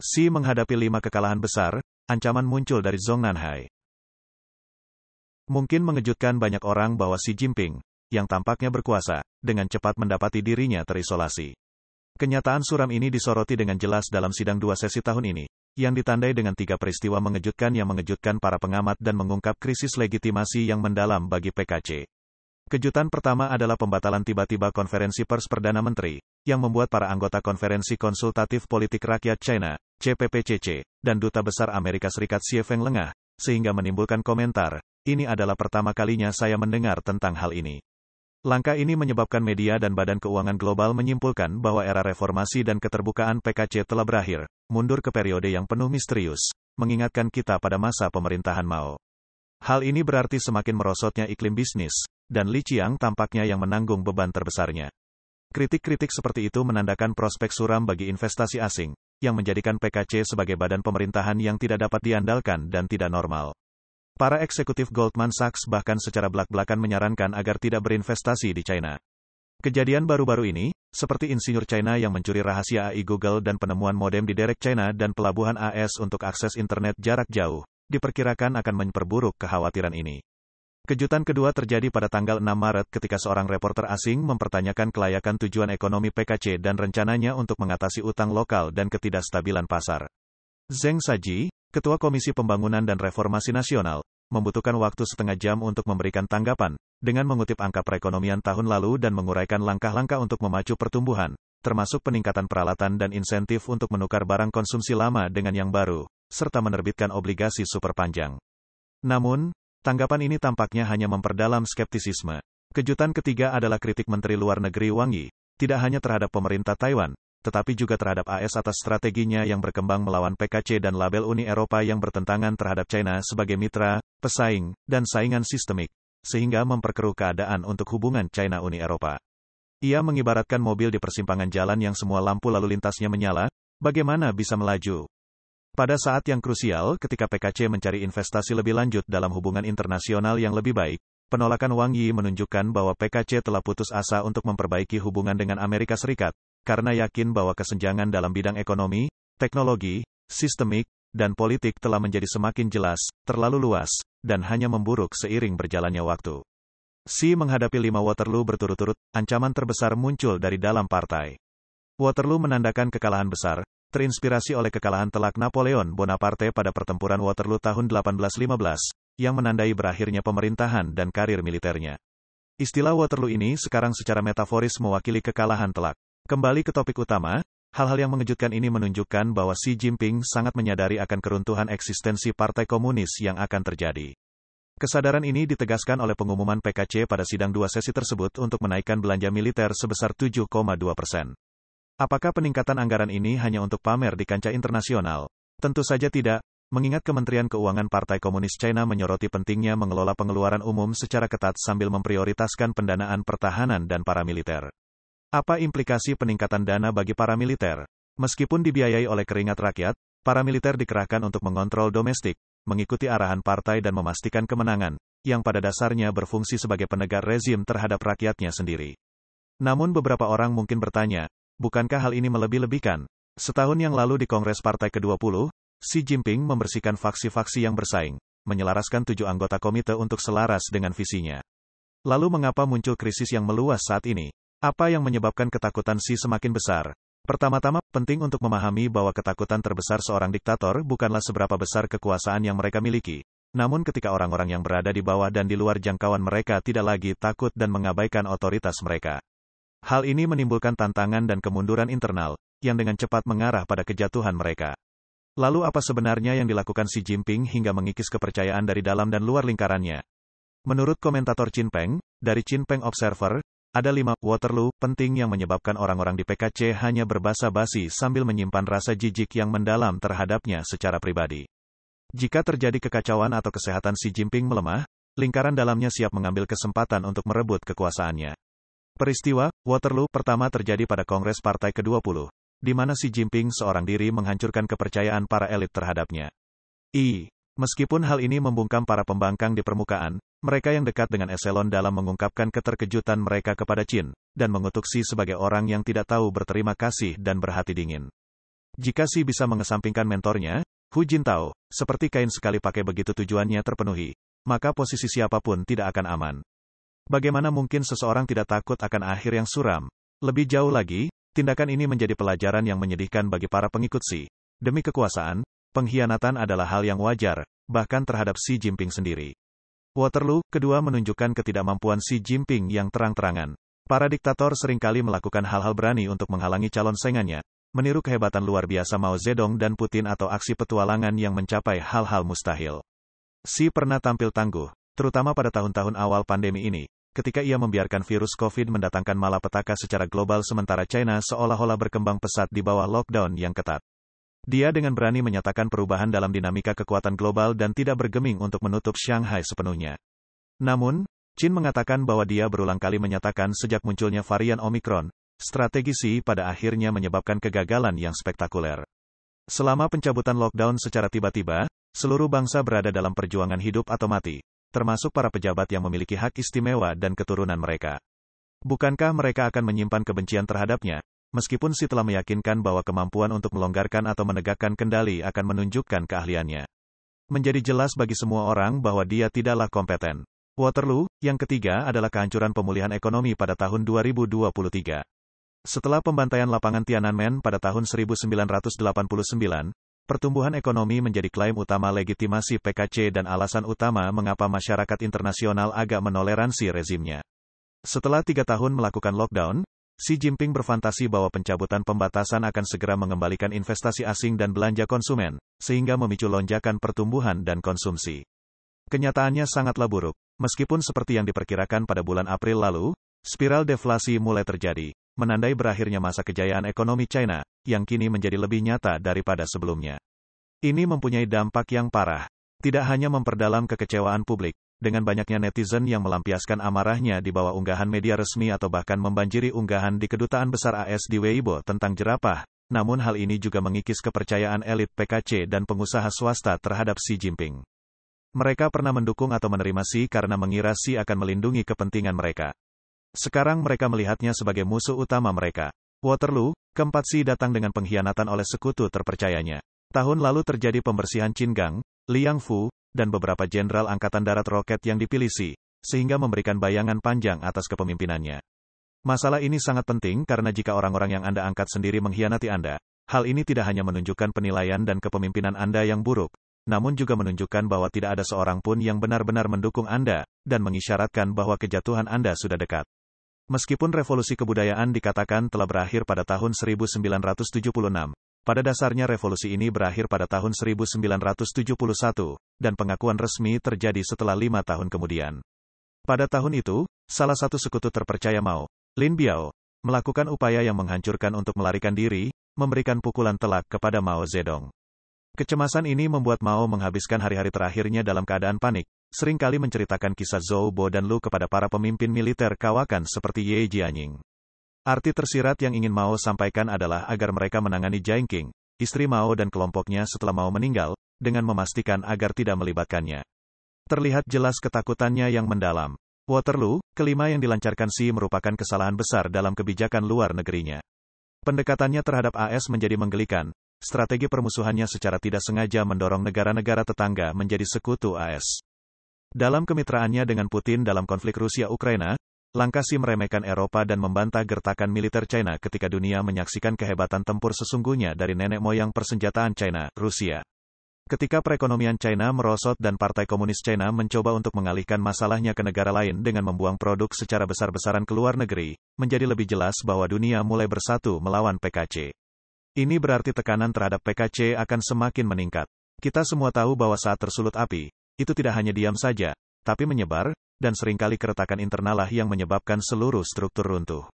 Xi menghadapi 5 kekalahan besar, ancaman muncul dari Zhong Nanhai. Mungkin mengejutkan banyak orang bahwa Xi Jinping, yang tampaknya berkuasa, dengan cepat mendapati dirinya terisolasi. Kenyataan suram ini disoroti dengan jelas dalam sidang 2 sesi tahun ini, yang ditandai dengan 3 peristiwa mengejutkan yang mengejutkan para pengamat dan mengungkap krisis legitimasi yang mendalam bagi PKC. Kejutan pertama adalah pembatalan tiba-tiba konferensi pers Perdana Menteri, yang membuat para anggota Konferensi Konsultatif Politik Rakyat China, CPPCC, dan Duta Besar Amerika Serikat Xie Feng lengah, sehingga menimbulkan komentar, ini adalah pertama kalinya saya mendengar tentang hal ini. Langkah ini menyebabkan media dan Badan Keuangan Global menyimpulkan bahwa era reformasi dan keterbukaan PKC telah berakhir, mundur ke periode yang penuh misterius, mengingatkan kita pada masa pemerintahan Mao. Hal ini berarti semakin merosotnya iklim bisnis, dan Li Qiang tampaknya yang menanggung beban terbesarnya. Kritik-kritik seperti itu menandakan prospek suram bagi investasi asing, yang menjadikan PKC sebagai badan pemerintahan yang tidak dapat diandalkan dan tidak normal. Para eksekutif Goldman Sachs bahkan secara belak-belakan menyarankan agar tidak berinvestasi di China. Kejadian baru-baru ini, seperti insinyur China yang mencuri rahasia AI Google dan penemuan modem di derek China dan pelabuhan AS untuk akses internet jarak jauh, diperkirakan akan memperburuk kekhawatiran ini. Kejutan kedua terjadi pada tanggal 6 Maret ketika seorang reporter asing mempertanyakan kelayakan tujuan ekonomi PKC dan rencananya untuk mengatasi utang lokal dan ketidakstabilan pasar. Zheng Saji, Ketua Komisi Pembangunan dan Reformasi Nasional, membutuhkan waktu setengah jam untuk memberikan tanggapan, dengan mengutip angka perekonomian tahun lalu dan menguraikan langkah-langkah untuk memacu pertumbuhan, termasuk peningkatan peralatan dan insentif untuk menukar barang konsumsi lama dengan yang baru, serta menerbitkan obligasi super panjang. Namun, tanggapan ini tampaknya hanya memperdalam skeptisisme. Kejutan ketiga adalah kritik Menteri Luar Negeri Wang Yi, tidak hanya terhadap pemerintah Taiwan, tetapi juga terhadap AS atas strateginya yang berkembang melawan PKC dan label Uni Eropa yang bertentangan terhadap China sebagai mitra, pesaing, dan saingan sistemik, sehingga memperkeruh keadaan untuk hubungan China-Uni Eropa. Ia mengibaratkan mobil di persimpangan jalan yang semua lampu lalu lintasnya menyala, bagaimana bisa melaju? Pada saat yang krusial ketika PKC mencari investasi lebih lanjut dalam hubungan internasional yang lebih baik, penolakan Wang Yi menunjukkan bahwa PKC telah putus asa untuk memperbaiki hubungan dengan Amerika Serikat, karena yakin bahwa kesenjangan dalam bidang ekonomi, teknologi, sistemik, dan politik telah menjadi semakin jelas, terlalu luas, dan hanya memburuk seiring berjalannya waktu. Xi menghadapi 5 Waterloo berturut-turut, ancaman terbesar muncul dari dalam partai. Waterloo menandakan kekalahan besar, terinspirasi oleh kekalahan telak Napoleon Bonaparte pada pertempuran Waterloo tahun 1815, yang menandai berakhirnya pemerintahan dan karir militernya. Istilah Waterloo ini sekarang secara metaforis mewakili kekalahan telak. Kembali ke topik utama, hal-hal yang mengejutkan ini menunjukkan bahwa Xi Jinping sangat menyadari akan keruntuhan eksistensi Partai Komunis yang akan terjadi. Kesadaran ini ditegaskan oleh pengumuman PKC pada sidang 2 sesi tersebut untuk menaikkan belanja militer sebesar 7,2%. Apakah peningkatan anggaran ini hanya untuk pamer di kancah internasional? Tentu saja tidak, mengingat Kementerian Keuangan Partai Komunis China menyoroti pentingnya mengelola pengeluaran umum secara ketat sambil memprioritaskan pendanaan pertahanan dan paramiliter. Apa implikasi peningkatan dana bagi paramiliter? Meskipun dibiayai oleh keringat rakyat, paramiliter dikerahkan untuk mengontrol domestik, mengikuti arahan partai dan memastikan kemenangan, yang pada dasarnya berfungsi sebagai penegak rezim terhadap rakyatnya sendiri. Namun beberapa orang mungkin bertanya, bukankah hal ini melebih-lebihkan? Setahun yang lalu di Kongres Partai ke-20, Xi Jinping membersihkan faksi-faksi yang bersaing, menyelaraskan 7 anggota komite untuk selaras dengan visinya. Lalu mengapa muncul krisis yang meluas saat ini? Apa yang menyebabkan ketakutan Xi semakin besar? Pertama-tama, penting untuk memahami bahwa ketakutan terbesar seorang diktator bukanlah seberapa besar kekuasaan yang mereka miliki. Namun ketika orang-orang yang berada di bawah dan di luar jangkauan mereka tidak lagi takut dan mengabaikan otoritas mereka. Hal ini menimbulkan tantangan dan kemunduran internal, yang dengan cepat mengarah pada kejatuhan mereka. Lalu apa sebenarnya yang dilakukan Xi Jinping hingga mengikis kepercayaan dari dalam dan luar lingkarannya? Menurut komentator Chin Peng, dari Chin Peng Observer, ada 5 Waterloo penting yang menyebabkan orang-orang di PKC hanya berbasa-basi sambil menyimpan rasa jijik yang mendalam terhadapnya secara pribadi. Jika terjadi kekacauan atau kesehatan Xi Jinping melemah, lingkaran dalamnya siap mengambil kesempatan untuk merebut kekuasaannya. Peristiwa Waterloo pertama terjadi pada Kongres Partai ke-20, di mana Xi Jinping seorang diri menghancurkan kepercayaan para elit terhadapnya. Meskipun hal ini membungkam para pembangkang di permukaan, mereka yang dekat dengan eselon dalam mengungkapkan keterkejutan mereka kepada Qin, dan mengutuk Xi sebagai orang yang tidak tahu berterima kasih dan berhati dingin. Jika Xi bisa mengesampingkan mentornya, Hu Jintao, seperti kain sekali pakai begitu tujuannya terpenuhi, maka posisi siapapun tidak akan aman. Bagaimana mungkin seseorang tidak takut akan akhir yang suram? Lebih jauh lagi, tindakan ini menjadi pelajaran yang menyedihkan bagi para pengikut Xi. Demi kekuasaan, pengkhianatan adalah hal yang wajar, bahkan terhadap Xi Jinping sendiri. Waterloo, kedua menunjukkan ketidakmampuan Xi Jinping yang terang-terangan. Para diktator seringkali melakukan hal-hal berani untuk menghalangi calon saingannya, meniru kehebatan luar biasa Mao Zedong dan Putin atau aksi petualangan yang mencapai hal-hal mustahil. Xi pernah tampil tangguh, terutama pada tahun-tahun awal pandemi ini, ketika ia membiarkan virus COVID mendatangkan malapetaka secara global sementara China seolah-olah berkembang pesat di bawah lockdown yang ketat. Dia dengan berani menyatakan perubahan dalam dinamika kekuatan global dan tidak bergeming untuk menutup Shanghai sepenuhnya. Namun, Qin mengatakan bahwa dia berulang kali menyatakan sejak munculnya varian Omicron, strategi Xi pada akhirnya menyebabkan kegagalan yang spektakuler. Selama pencabutan lockdown secara tiba-tiba, seluruh bangsa berada dalam perjuangan hidup atau mati, termasuk para pejabat yang memiliki hak istimewa dan keturunan mereka. Bukankah mereka akan menyimpan kebencian terhadapnya? Meskipun Xi telah meyakinkan bahwa kemampuan untuk melonggarkan atau menegakkan kendali akan menunjukkan keahliannya. Menjadi jelas bagi semua orang bahwa dia tidaklah kompeten. Waterloo, yang ketiga adalah kehancuran pemulihan ekonomi pada tahun 2023. Setelah pembantaian lapangan Tiananmen pada tahun 1989, pertumbuhan ekonomi menjadi klaim utama legitimasi PKC dan alasan utama mengapa masyarakat internasional agak menoleransi rezimnya. Setelah 3 tahun melakukan lockdown, Xi Jinping berfantasi bahwa pencabutan pembatasan akan segera mengembalikan investasi asing dan belanja konsumen, sehingga memicu lonjakan pertumbuhan dan konsumsi. Kenyataannya sangatlah buruk. Meskipun seperti yang diperkirakan pada bulan April lalu, spiral deflasi mulai terjadi, menandai berakhirnya masa kejayaan ekonomi China, yang kini menjadi lebih nyata daripada sebelumnya. Ini mempunyai dampak yang parah. Tidak hanya memperdalam kekecewaan publik, dengan banyaknya netizen yang melampiaskan amarahnya di bawah unggahan media resmi atau bahkan membanjiri unggahan di kedutaan besar AS di Weibo tentang jerapah, namun hal ini juga mengikis kepercayaan elit PKC dan pengusaha swasta terhadap Xi Jinping. Mereka pernah mendukung atau menerima Xi karena mengira Xi akan melindungi kepentingan mereka. Sekarang mereka melihatnya sebagai musuh utama mereka. Waterloo, keempat Xi datang dengan pengkhianatan oleh sekutu terpercayanya. Tahun lalu terjadi pembersihan Qin Gang, Liang Fu, dan beberapa jenderal angkatan darat roket yang dipilih Xi, sehingga memberikan bayangan panjang atas kepemimpinannya. Masalah ini sangat penting karena jika orang-orang yang Anda angkat sendiri mengkhianati Anda, hal ini tidak hanya menunjukkan penilaian dan kepemimpinan Anda yang buruk, namun juga menunjukkan bahwa tidak ada seorang pun yang benar-benar mendukung Anda, dan mengisyaratkan bahwa kejatuhan Anda sudah dekat. Meskipun revolusi kebudayaan dikatakan telah berakhir pada tahun 1976, pada dasarnya revolusi ini berakhir pada tahun 1971, dan pengakuan resmi terjadi setelah 5 tahun kemudian. Pada tahun itu, salah satu sekutu terpercaya Mao, Lin Biao, melakukan upaya yang menghancurkan untuk melarikan diri, memberikan pukulan telak kepada Mao Zedong. Kecemasan ini membuat Mao menghabiskan hari-hari terakhirnya dalam keadaan panik, seringkali menceritakan kisah Zhou Bo dan Lu kepada para pemimpin militer kawakan seperti Ye Jianying. Arti tersirat yang ingin Mao sampaikan adalah agar mereka menangani Jiang Qing, istri Mao dan kelompoknya setelah Mao meninggal, dengan memastikan agar tidak melibatkannya. Terlihat jelas ketakutannya yang mendalam. Waterloo, kelima yang dilancarkan Xi merupakan kesalahan besar dalam kebijakan luar negerinya. Pendekatannya terhadap AS menjadi menggelikan, strategi permusuhannya secara tidak sengaja mendorong negara-negara tetangga menjadi sekutu AS. Dalam kemitraannya dengan Putin dalam konflik Rusia-Ukraina, langkah Xi meremehkan Eropa dan membantah gertakan militer China ketika dunia menyaksikan kehebatan tempur sesungguhnya dari nenek moyang persenjataan China, Rusia. Ketika perekonomian China merosot dan Partai Komunis China mencoba untuk mengalihkan masalahnya ke negara lain dengan membuang produk secara besar-besaran ke luar negeri, menjadi lebih jelas bahwa dunia mulai bersatu melawan PKC. Ini berarti tekanan terhadap PKC akan semakin meningkat. Kita semua tahu bahwa saat tersulut api, itu tidak hanya diam saja, tapi menyebar, dan seringkali keretakan internal lah yang menyebabkan seluruh struktur runtuh.